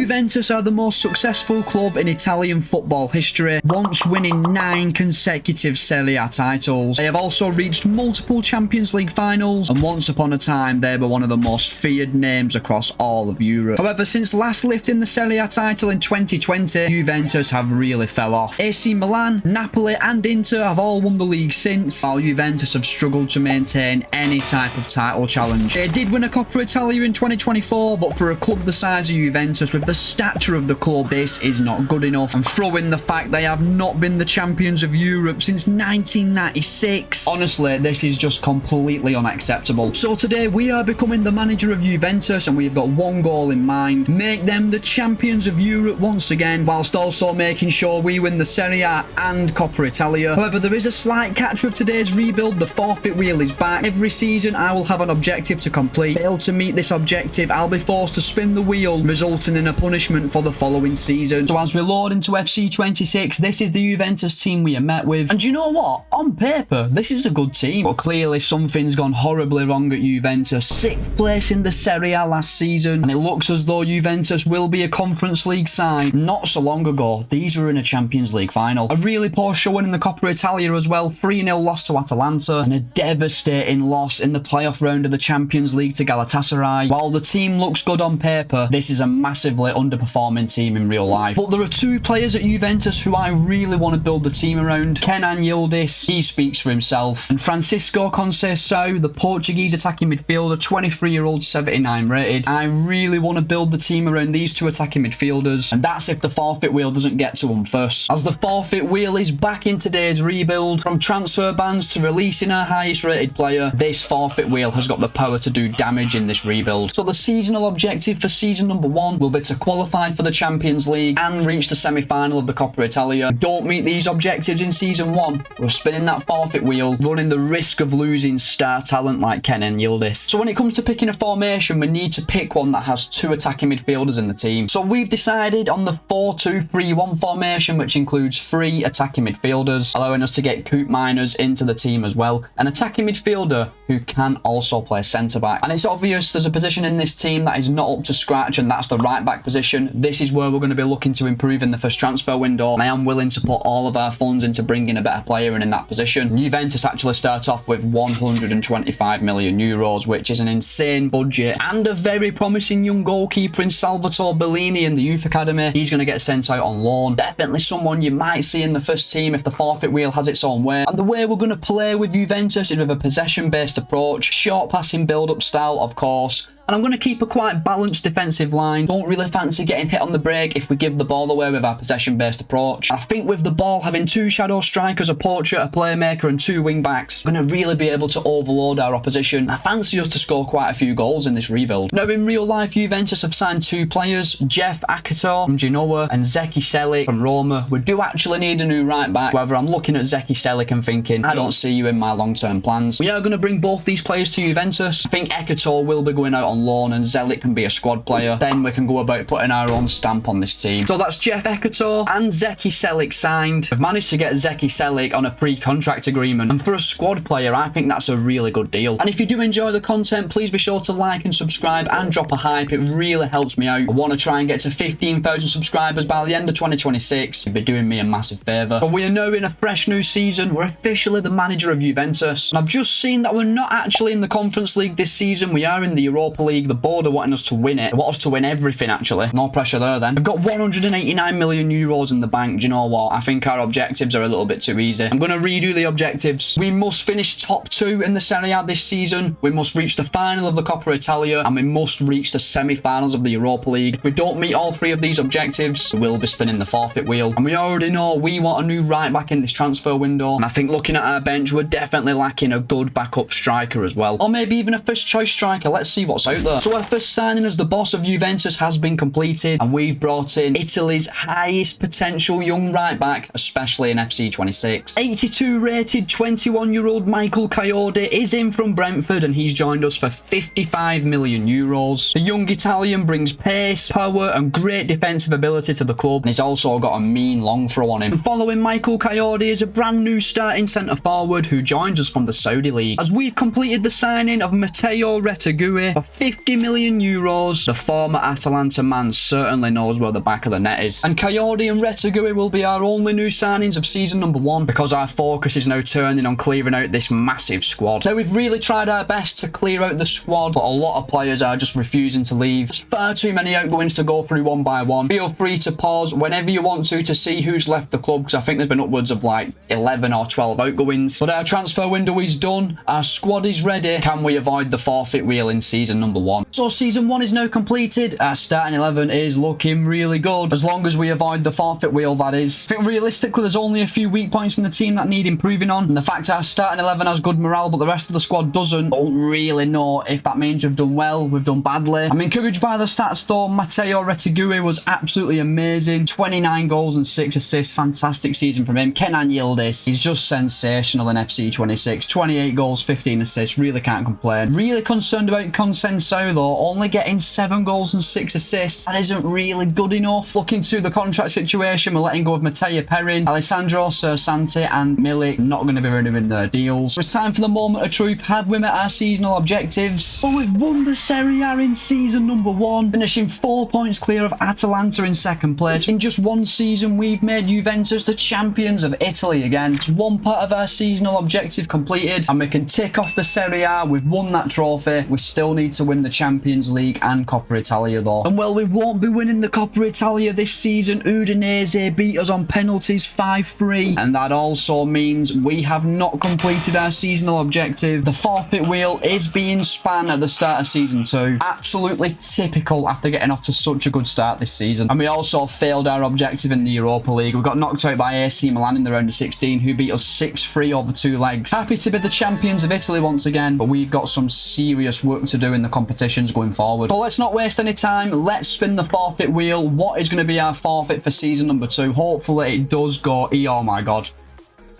Juventus are the most successful club in Italian football history, once winning 9 consecutive Serie A titles. They have also reached multiple Champions League finals, and once upon a time they were one of the most feared names across all of Europe. However, since last lifting the Serie A title in 2020, Juventus have really fell off. AC Milan, Napoli and Inter have all won the league since, while Juventus have struggled to maintain any type of title challenge. They did win a Coppa Italia in 2024, but for a club the size of Juventus, with the stature of the club, this is not good enough. And throw in the fact they have not been the champions of Europe since 1996. Honestly, this is just completely unacceptable. So today we are becoming the manager of Juventus, and we've got one goal in mind: make them the champions of Europe once again, whilst also making sure we win the Serie A and Coppa Italia. However, there is a slight catch with today's rebuild. The forfeit wheel is back. Every season I will have an objective to complete. Fail to meet this objective, I'll be forced to spin the wheel, resulting in a punishment for the following season. So as we load into FC 26, this is the Juventus team we are met with. And you know what? On paper, this is a good team. But clearly something's gone horribly wrong at Juventus. 6th place in the Serie A last season, and it looks as though Juventus will be a Conference League side. Not so long ago, these were in a Champions League final. A really poor showing in the Coppa Italia as well. 3-0 loss to Atalanta, and a devastating loss in the playoff round of the Champions League to Galatasaray. While the team looks good on paper, this is a massively underperforming team in real life. But there are 2 players at Juventus who I really want to build the team around. Kenan Yildiz, he speaks for himself, and Francisco Conceição, the Portuguese attacking midfielder, 23-year-old, 79 rated. I really want to build the team around these 2 attacking midfielders, and that's if the forfeit wheel doesn't get to them first. As the forfeit wheel is back in today's rebuild, from transfer bans to releasing our highest rated player, this forfeit wheel has got the power to do damage in this rebuild. So the seasonal objective for season number 1 will be to qualify for the Champions League and reach the semi-final of the Coppa Italia. If we don't meet these objectives in season 1, we're spinning that forfeit wheel, running the risk of losing star talent like Kenan Yildiz. So when it comes to picking a formation, we need to pick one that has 2 attacking midfielders in the team. So we've decided on the 4-2-3-1 formation, which includes 3 attacking midfielders, allowing us to get Coop Miners into the team as well. An attacking midfielder who can also play centre-back. And it's obvious there's a position in this team that is not up to scratch, and that's the right-back position. This is where we're going to be looking to improve in the first transfer window, and I am willing to put all of our funds into bringing a better player in that position. Juventus actually start off with 125 million euros, which is an insane budget, and a very promising young goalkeeper in Salvatore Bellini in the youth academy. He's going to get sent out on loan. Definitely someone you might see in the first team if the forfeit wheel has its own way. And the way we're going to play with Juventus is with a possession-based approach, short passing build-up style, of course. And I'm going to keep a quite balanced defensive line. Don't really fancy getting hit on the break if we give the ball away with our possession-based approach. I think with the ball having 2 shadow strikers, a poacher, a playmaker and 2 wing-backs, we're going to really be able to overload our opposition. I fancy us to score quite a few goals in this rebuild. Now, in real life, Juventus have signed 2 players, Jeff Akato from Genoa and Zeki Selic from Roma. We do actually need a new right-back. However, I'm looking at Zeki Selic and thinking, I don't see you in my long-term plans. We are going to bring both these players to Juventus. I think Akato will be going out on loan and Zelik can be a squad player. Then we can go about putting our own stamp on this team. So that's Jeff Ekato and Zeki Selic signed. We've managed to get Zeki Selic on a pre-contract agreement, and for a squad player I think that's a really good deal. And if you do enjoy the content, please be sure to like and subscribe and drop a hype. It really helps me out. I want to try and get to 15,000 subscribers by the end of 2026. You'd be doing me a massive favour. But we are now in a fresh new season. We're officially the manager of Juventus, and I've just seen that we're not actually in the Conference League this season. We are in the Europa League. The board are wanting us to win it. They want us to win everything, actually. No pressure there, then. We've got 189 million euros in the bank. Do you know what? I think our objectives are a little bit too easy. I'm going to redo the objectives. We must finish top 2 in the Serie A this season. We must reach the final of the Coppa Italia, and we must reach the semi-finals of the Europa League. If we don't meet all 3 of these objectives, we will be spinning the forfeit wheel. And we already know we want a new right-back in this transfer window. And I think looking at our bench, we're definitely lacking a good backup striker as well. Or maybe even a first-choice striker. Let's see what's out there. So our first signing as the boss of Juventus has been completed, and we've brought in Italy's highest potential young right back, especially in FC 26. 82 rated 21-year-old Michael Coyote is in from Brentford, and he's joined us for 55 million euros. The young Italian brings pace, power and great defensive ability to the club, and he's also got a mean long throw on him. And following Michael Coyote is a brand new starting centre forward who joins us from the Saudi League, as we've completed the signing of Matteo Retegui for 50 million euros. The former Atalanta man certainly knows where the back of the net is. And Coyote and Retegui will be our only new signings of season number 1 because our focus is now turning on clearing out this massive squad. Now, we've really tried our best to clear out the squad, but a lot of players are just refusing to leave. There's far too many outgoings to go through one by one. Feel free to pause whenever you want to see who's left the club, because I think there's been upwards of like 11 or 12 outgoings. But our transfer window is done. Our squad is ready. Can we avoid the forfeit wheel in season number 1? So season 1 is now completed. Our starting 11 is looking really good, as long as we avoid the forfeit wheel, that is. I think realistically there's only a few weak points in the team that need improving on, and the fact our starting 11 has good morale but the rest of the squad doesn't, don't really know if that means we've done well, we've done badly. I'm encouraged by the stats though. Matteo Retegui was absolutely amazing. 29 goals and 6 assists. Fantastic season from him. Kenan Yildiz, he's just sensational in FC 26. 28 goals, 15 assists. Really can't complain. Really concerned about Consensao though. Only getting 7 goals and 6 assists. That isn't really good enough. Looking to the contract situation, we're letting go of Matteo Perrin, Alessandro Sersante and Milik. Not going to be renewing their deals. It's time for the moment of truth. Have we met our seasonal objectives? Well, we've won the Serie A in season number 1, finishing 4 points clear of Atalanta in second place. In just one season, we've made Juventus the champions of Italy again. It's one part of our seasonal objective completed, and we can tick off the Serie A. We've won that trophy. We still need to win the Champions League and Coppa Italia though. And well, we won't be winning the Coppa Italia this season. Udinese beat us on penalties 5-3, and that also means we have not completed our seasonal objective. The forfeit wheel is being spun at the start of season 2. Absolutely typical after getting off to such a good start this season. And we also failed our objective in the Europa League. We got knocked out by AC Milan in the round of 16, who beat us 6-3 over 2 legs. Happy to be the champions of Italy once again, but we've got some serious work to do in the competitions going forward. But let's not waste any time. Let's spin the forfeit wheel. What is going to be our forfeit for season number 2? Hopefully it does go. Oh my god.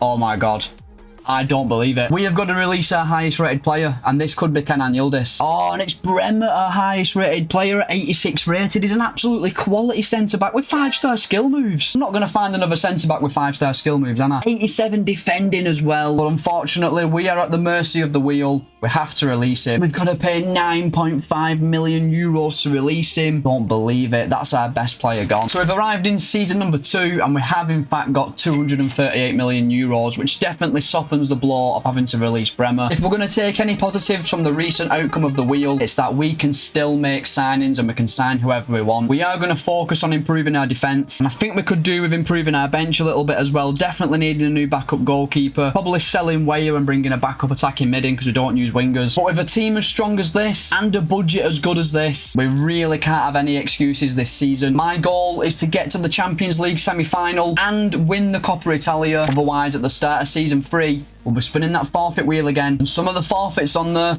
Oh my god. I don't believe it. We have got to release our highest rated player, and this could be Kenan Yildiz. Oh, and it's Bremer, our highest rated player at 86 rated. He's an absolutely quality centre-back with 5-star skill moves. I'm not going to find another centre-back with 5-star skill moves, am I? 87 defending as well, but unfortunately we are at the mercy of the wheel. We have to release him. We've got to pay 9.5 million euros to release him. Don't believe it. That's our best player gone. So we've arrived in season number 2, and we have in fact got 238 million euros, which definitely softens the blow of having to release Bremer. If we're going to take any positives from the recent outcome of the wheel, it's that we can still make signings and we can sign whoever we want. We are going to focus on improving our defence, and I think we could do with improving our bench a little bit as well. Definitely needing a new backup goalkeeper. Probably selling Weyer and bringing a backup attacking mid in, because we don't use wingers. But with a team as strong as this and a budget as good as this, we really can't have any excuses this season. My goal is to get to the Champions League semi-final and win the Coppa Italia. Otherwise, at the start of season 3, we'll be spinning that forfeit wheel again, and some of the forfeits on there,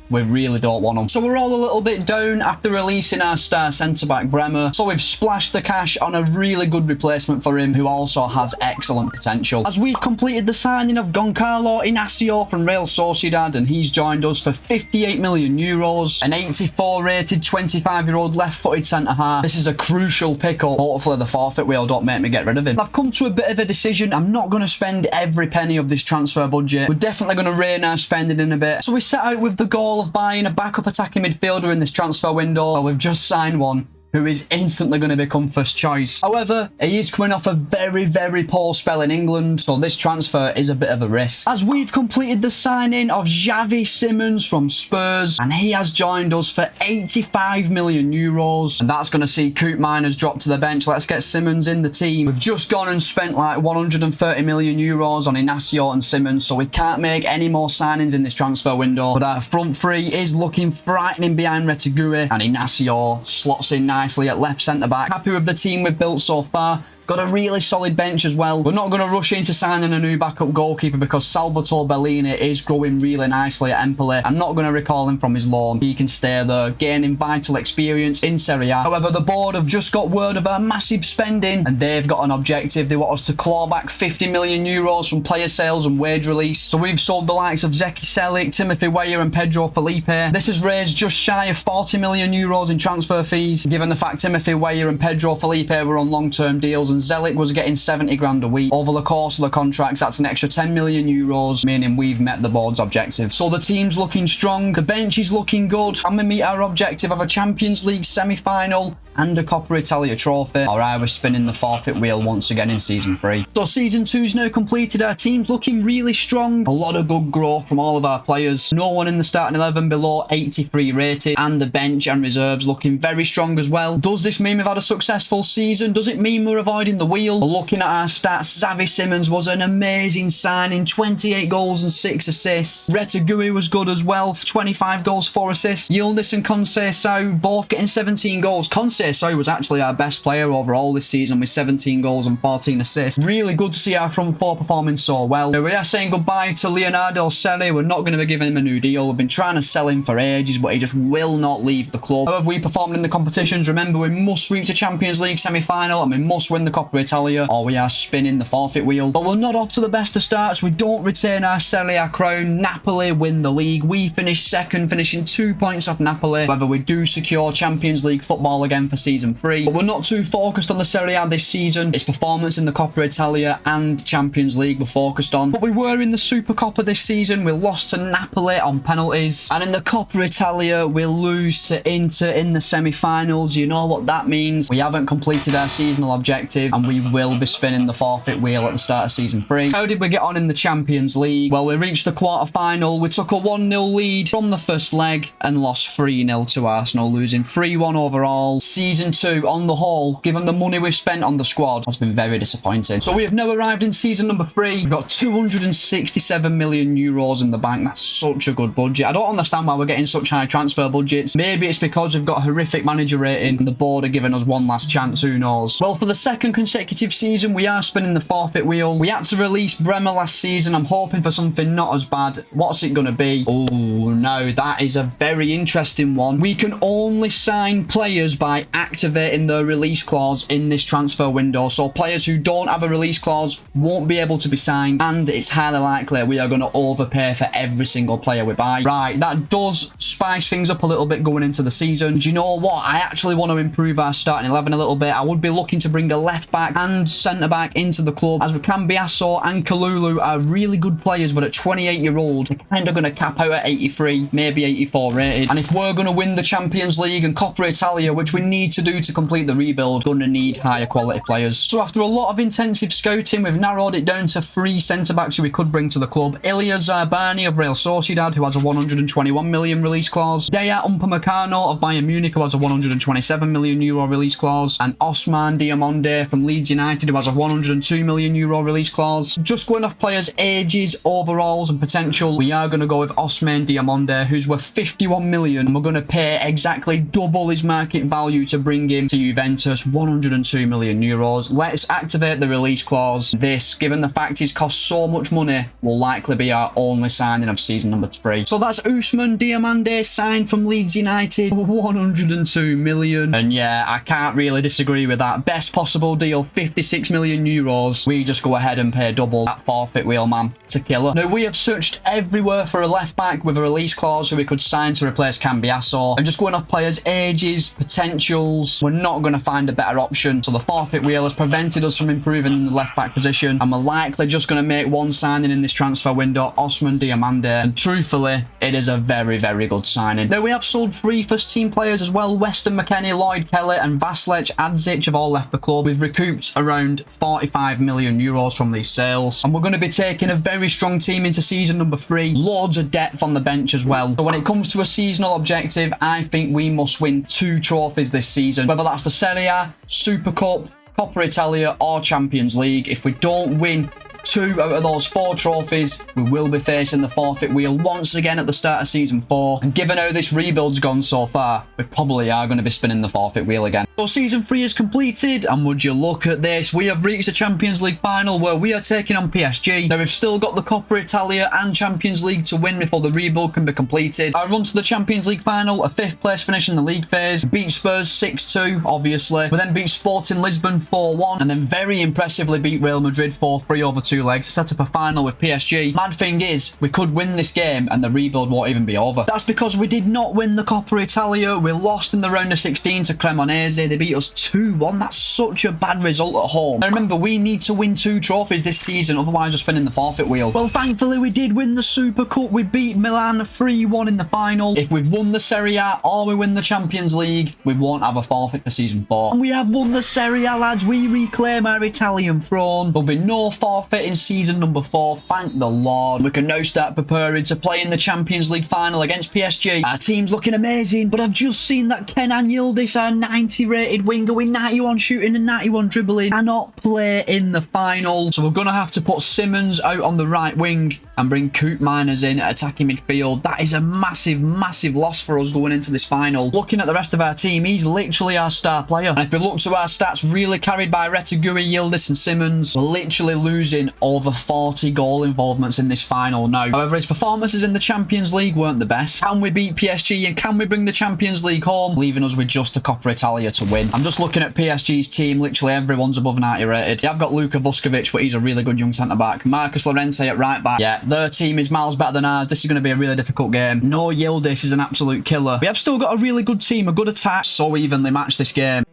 we really don't want them. So we're all a little bit down after releasing our star centre-back Bremer, so we've splashed the cash on a really good replacement for him, who also has excellent potential. As we've completed the signing of Goncalo Inacio from Real Sociedad, and he's joined us for 58 million euros, an 84 rated 25-year-old left-footed centre-half. This is a crucial pickup. Hopefully the forfeit wheel don't make me get rid of him. I've come to a bit of a decision. I'm not going to spend every penny of this transfer budget. We're definitely going to rein our spending in a bit. So we set out with the goal of buying a backup attacking midfielder in this transfer window. Well, we've just signed one who is instantly going to become first choice. However, he is coming off a very, very poor spell in England, so this transfer is a bit of a risk. As we've completed the signing of Xavi Simons from Spurs, and he has joined us for 85 million euros, and that's going to see Coop Miners drop to the bench. Let's get Simons in the team. We've just gone and spent like 130 million euros on Inacio and Simons, so we can't make any more signings in this transfer window. But our front three is looking frightening behind Retegui, and Inacio slots in nicely at left centre-back. Happy with the team we've built so far. Got a really solid bench as well. We're not going to rush into signing a new backup goalkeeper because Salvatore Bellini is growing really nicely at Empoli. I'm not going to recall him from his loan. He can stay there, gaining vital experience in Serie A. However, the board have just got word of our massive spending, and they've got an objective. They want us to claw back 50 million euros from player sales and wage release. So we've sold the likes of Zeki Selic, Timothy Weyer and Pedro Felipe. This has raised just shy of 40 million euros in transfer fees, given the fact Timothy Weyer and Pedro Felipe were on long-term deals and Zelic was getting 70 grand a week. Over the course of the contracts, that's an extra 10 million euros, meaning we've met the board's objective. So the team's looking strong, the bench is looking good, and we meet our objective of a Champions League semi-final and a Coppa Italia trophy, or I was spinning the forfeit wheel once again in Season 3. So Season 2's now completed, our team's looking really strong, a lot of good growth from all of our players, no one in the starting 11 below 83 rated, and the bench and reserves looking very strong as well. Does this mean we've had a successful season? Does it mean we're avoiding the wheel? Looking at our stats, Xavi Simons was an amazing signing, 28 goals and 6 assists. Retegui was good as well, 25 goals, 4 assists. Yildiz and Conceição both getting 17 goals. Conceição was actually our best player overall this season with 17 goals and 14 assists. Really good to see our front four performing so well. Now, we are saying goodbye to Leonardo Seri. We're not going to be giving him a new deal. We've been trying to sell him for ages, but he just will not leave the club. How have we performed in the competitions? Remember, we must reach a Champions League semi-final and we must win the Coppa Italia, or we are spinning the forfeit wheel. But we're not off to the best of starts. We don't retain our Serie A crown. Napoli win the league. We finish second, finishing 2 points off Napoli. However, we do secure Champions League football again for Season 3. But we're not too focused on the Serie A this season. It's performance in the Coppa Italia and Champions League we're focused on. But we were in the Super Coppa this season. We lost to Napoli on penalties. And in the Coppa Italia, we lose to Inter in the semi-finals. You know what that means. We haven't completed our seasonal objective and we will be spinning the forfeit wheel at the start of Season 3. How did we get on in the Champions League? Well, we reached the quarter-final. We took a 1-0 lead from the first leg and lost 3-0 to Arsenal, losing 3-1 overall. Season 2, on the whole, given the money we've spent on the squad, has been very disappointing. So we have now arrived in season number 3. We've got 267 million euros in the bank. That's such a good budget. I don't understand why we're getting such high transfer budgets. Maybe it's because we've got a horrific manager rating and the board are giving us one last chance. Who knows? Well, for the second consecutive season, we are spinning the forfeit wheel. We had to release Bremer last season. I'm hoping for something not as bad. What's it going to be? Oh, no, that is a very interesting one. We can only sign players by activating their release clause in this transfer window. So players who don't have a release clause won't be able to be signed, and it's highly likely we are going to overpay for every single player we buy. Right, that does spice things up a little bit going into the season. Do you know what? I actually want to improve our starting 11 a little bit. I would be looking to bring a left back and centre back into the club, as we can Biasso and Kalulu are really good players, but at 28-year-old, they're kind of going to cap out at 83, maybe 84 rated. And if we're going to win the Champions League and Coppa Italia, which we need to do to complete the rebuild, going to need higher quality players. So after a lot of intensive scouting, we've narrowed it down to 3 centre-backs who we could bring to the club. Ilya Zarbani of Real Sociedad, who has a 121 million release clause. Dea Upamecano of Bayern Munich, who has a 127 million euro release clause. And Osman Diamonde from Leeds United, who has a 102 million euro release clause. Just going off players' ages, overalls and potential, we are going to go with Osman Diamonde, who's worth 51 million, and we're going to pay exactly double his market value to bring him to Juventus, 102 million euros. Let's activate the release clause. This, given the fact he's cost so much money, will likely be our only signing of season number 3. So that's Usman Diamande signed from Leeds United, 102 million. And yeah, I can't really disagree with that. Best possible deal, 56 million euros. We just go ahead and pay double that forfeit wheel, man, to kill her. Now, we have searched everywhere for a left back with a release clause who we could sign to replace Cambiasso. And just going off players' ages, potentials, we're not going to find a better option. So the forfeit wheel has prevented us from improving in the left back position, and we're likely just going to make one signing in this transfer window, Osman Diamande. And truthfully, it is a very, very good signing. Now, we have sold 3 first-team players as well. Weston McKennie, Lloyd Kelly and Vasilej Adzic have all left the club. We've recouped around 45 million euros from these sales, and we're going to be taking a very strong team into season number 3. Loads of depth on the bench as well. So when it comes to a seasonal objective, I think we must win 2 trophies this season, whether that's the Serie A, Super Cup, Coppa Italia or Champions League. If we don't win 2 out of those 4 trophies, we will be facing the forfeit wheel once again at the start of season 4. And given how this rebuild's gone so far, we probably are going to be spinning the forfeit wheel again. So season 3 is completed, and would you look at this, we have reached a Champions League final where we are taking on PSG. Now, we've still got the Coppa Italia and Champions League to win before the rebuild can be completed. Our run to the Champions League final, a 5th place finish in the league phase. Beat Spurs 6-2, obviously. We then beat Sporting Lisbon 4-1, and then very impressively beat Real Madrid 4-3 over 2 2 legs to set up a final with PSG. Mad thing is, we could win this game and the rebuild won't even be over. That's because we did not win the Coppa Italia. We lost in the round of 16 to Cremonese. They beat us 2-1. That's such a bad result at home. Now remember, we need to win 2 trophies this season, otherwise we're spinning the forfeit wheel. Well, thankfully we did win the Super Cup. We beat Milan 3-1 in the final. If we've won the Serie A or we win the Champions League, we won't have a forfeit for season 4. And we have won the Serie A, lads. We reclaim our Italian throne. There'll be no forfeit in season number 4. Thank the Lord. We can now start preparing to play in the Champions League final against PSG. Our team's looking amazing, but I've just seen that Kenan Yildiz, our 90 rated winger with 91 shooting and 91 dribbling, cannot play in the final. So we're going to have to put Simmons out on the right wing and bring Coop Miners in at attacking midfield. That is a massive, massive loss for us going into this final. Looking at the rest of our team, he's literally our star player. And if we look to our stats, really carried by Retegui, Yildiz and Simmons, we're literally losing over 40 goal involvements in this final now. However, his performances in the Champions League weren't the best. Can we beat PSG and can we bring the Champions League home, leaving us with just the Coppa Italia to win? I'm just looking at PSG's team. Literally everyone's above 90 rated. Yeah, I've got Luka Vuskovic, but he's a really good young centre-back. Marcus Llorente at right-back. Yeah, their team is miles better than ours. This is going to be a really difficult game. No, Yildiz is an absolute killer. We have still got a really good team, a good attack. So evenly matched this game.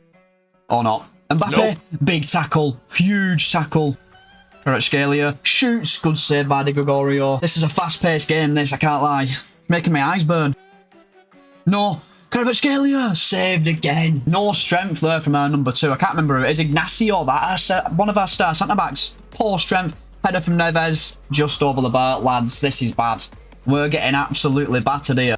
Or not. Mbappe, nope. Big tackle. Huge tackle. Kvaratskhelia shoots. Good save by Di Gregorio. This is a fast-paced game, this, I can't lie. Making my eyes burn. No. Kvaratskhelia saved again. No strength there from our number 2. I can't remember who it is. Ignacio, that one of our star centre-backs. Poor strength. Header from Neves. Just over the bar. Lads, this is bad. We're getting absolutely battered here.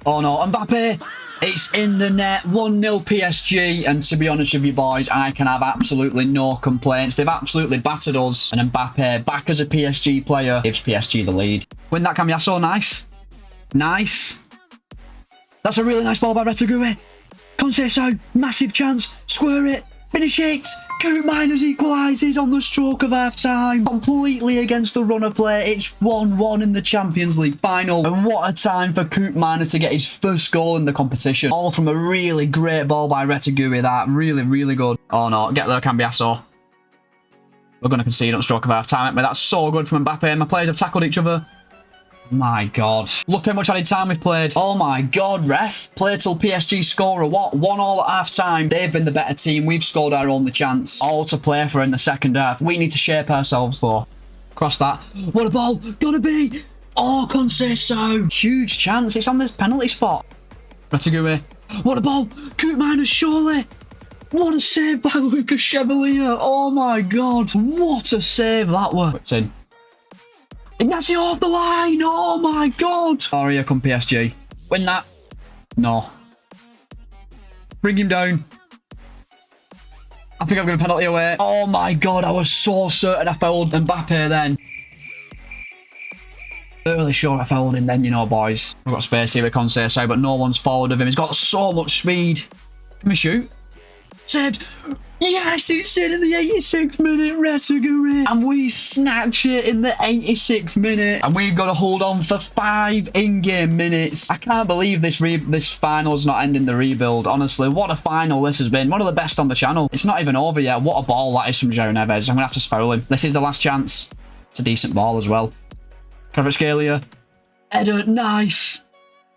Oh no, Mbappe. It's in the net. 1-0 PSG. And to be honest with you boys, I can have absolutely no complaints. They've absolutely battered us. And Mbappe, back as a PSG player, gives PSG the lead. Win that Cambiasso. Nice. Nice. That's a really nice ball by Retegui. Conceição. Massive chance. Square it. Finish it. Coop Miners equalises on the stroke of half-time. Completely against the runner play. It's 1-1 in the Champions League final. And what a time for Coop Miners to get his first goal in the competition. All from a really great ball by Retegui. That really, really good. Oh no, get there, Cambiasso. We're going to concede on stroke of half-time, aren't we? That's so good from Mbappe. My players have tackled each other. My God. Look how much added time we've played. Oh my God, ref. Play till PSG score or what? 1-1 at half-time. They've been the better team. We've scored our only chance. All to play for in the second half. We need to shape ourselves though. Cross that. What a ball. Gotta be. Oh, Conceição. Huge chance. It's on this penalty spot. Retegui. What a ball. Coop Miners, surely. What a save by Lucas Chevalier. Oh my God. What a save that was. Whipped in. Ignacio off the line. Oh my God. Oh, here come PSG. Win that. No. Bring him down. I think I'm going to penalty away. Oh my God. I was so certain I fouled Mbappe then. Really sure I fouled him then, you know, boys. We've got space here with Conceição, but no one's forward of him. He's got so much speed. Can we shoot? Saved. Yes, it's in the 86th minute, Retegui. And we snatch it in the 86th minute. And we've got to hold on for 5 in-game minutes. I can't believe this final's not ending the rebuild. Honestly, what a final this has been. One of the best on the channel. It's not even over yet. What a ball that is from João Neves. I'm going to have to foul him. This is the last chance. It's a decent ball as well. Kvaratskhelia. Header, nice.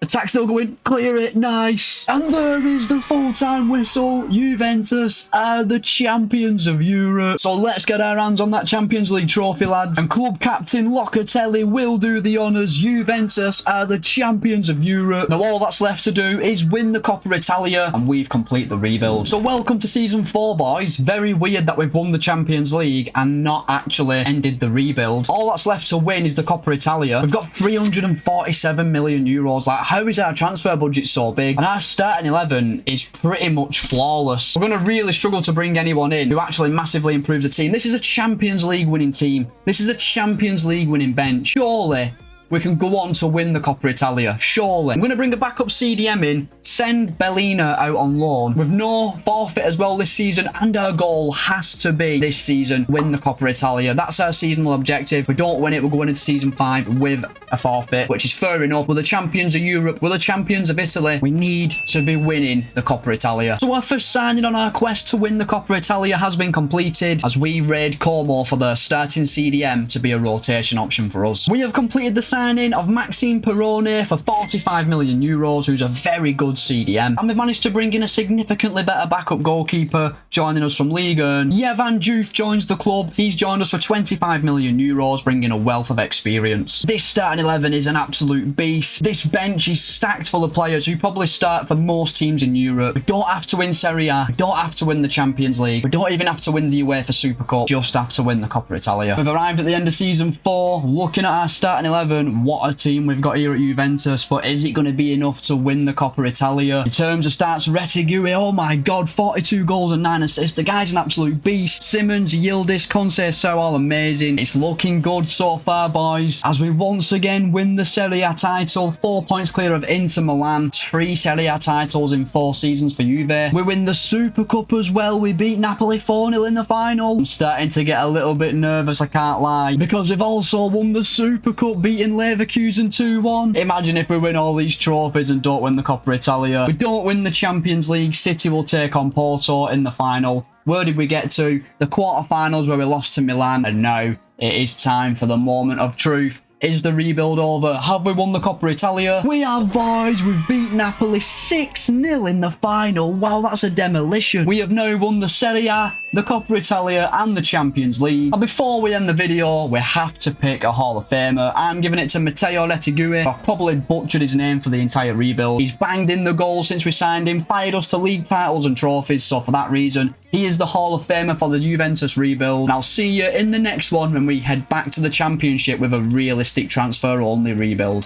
Attack still going. Clear it. Nice. And there is the full-time whistle. Juventus are the champions of Europe. So let's get our hands on that Champions League trophy, lads. And club captain Locatelli will do the honours. Juventus are the champions of Europe. Now all that's left to do is win the Coppa Italia and we've completed the rebuild. So welcome to season 4, boys. Very weird that we've won the Champions League and not actually ended the rebuild. All that's left to win is the Coppa Italia. We've got 347 million euros. Like, how is our transfer budget so big? And our starting 11 is pretty much flawless. We're going to really struggle to bring anyone in who actually massively improves the team. This is a Champions League winning team. This is a Champions League winning bench. Surely we can go on to win the Coppa Italia. Surely. I'm going to bring a backup CDM in, send Bellina out on loan with no forfeit as well this season, and our goal has to be this season win the Coppa Italia. That's our seasonal objective. If we don't win it, we're going into season 5 with a forfeit, which is fair enough. We're the champions of Europe, we're the champions of Italy. We need to be winning the Coppa Italia. So our first signing on our quest to win the Coppa Italia has been completed as we raid Como for the starting CDM to be a rotation option for us. We have completed the signing of Maxime Perrone for 45 million euros, who's a very good CDM, and we've managed to bring in a significantly better backup goalkeeper joining us from Ligue 1. Yevan Diouf joins the club. He's joined us for 25 million euros, bringing a wealth of experience. This starting 11 is an absolute beast. This bench is stacked full of players who probably start for most teams in Europe. We don't have to win Serie A, we don't have to win the Champions League, we don't even have to win the UEFA Super Cup, just have to win the Coppa Italia. We've arrived at the end of season 4, looking at our starting 11, what a team we've got here at Juventus, but is it going to be enough to win the Coppa Italia? In terms of starts, Retegui, oh my god, 42 goals and 9 assists, the guy's an absolute beast. Simmons, Yildiz, Conceição, all amazing. It's looking good so far, boys, as we once again win the Serie A title, 4 points clear of Inter Milan, 3 Serie A titles in 4 seasons for Juve. We win the Super Cup as well, we beat Napoli 4-0 in the final. I'm starting to get a little bit nervous, I can't lie, because we've also won the Super Cup, beating Leverkusen 2-1. Imagine if we win all these trophies and don't win the Coppa Italia. We don't win the Champions League, City will take on Porto in the final. Where did we get to? The quarterfinals where we lost to Milan, and now it is time for the moment of truth. Is the rebuild over? Have we won the Coppa Italia? We have, boys. We've beat Napoli 6-0 in the final. Wow, that's a demolition. We have now won the Serie A, the Coppa Italia and the Champions League. And before we end the video, we have to pick a Hall of Famer. I'm giving it to Matteo Retegui. I've probably butchered his name for the entire rebuild. He's banged in the goals since we signed him, fired us to league titles and trophies, so for that reason, he is the Hall of Famer for the Juventus rebuild. And I'll see you in the next one when we head back to the Championship with a realistic transfer-only rebuild.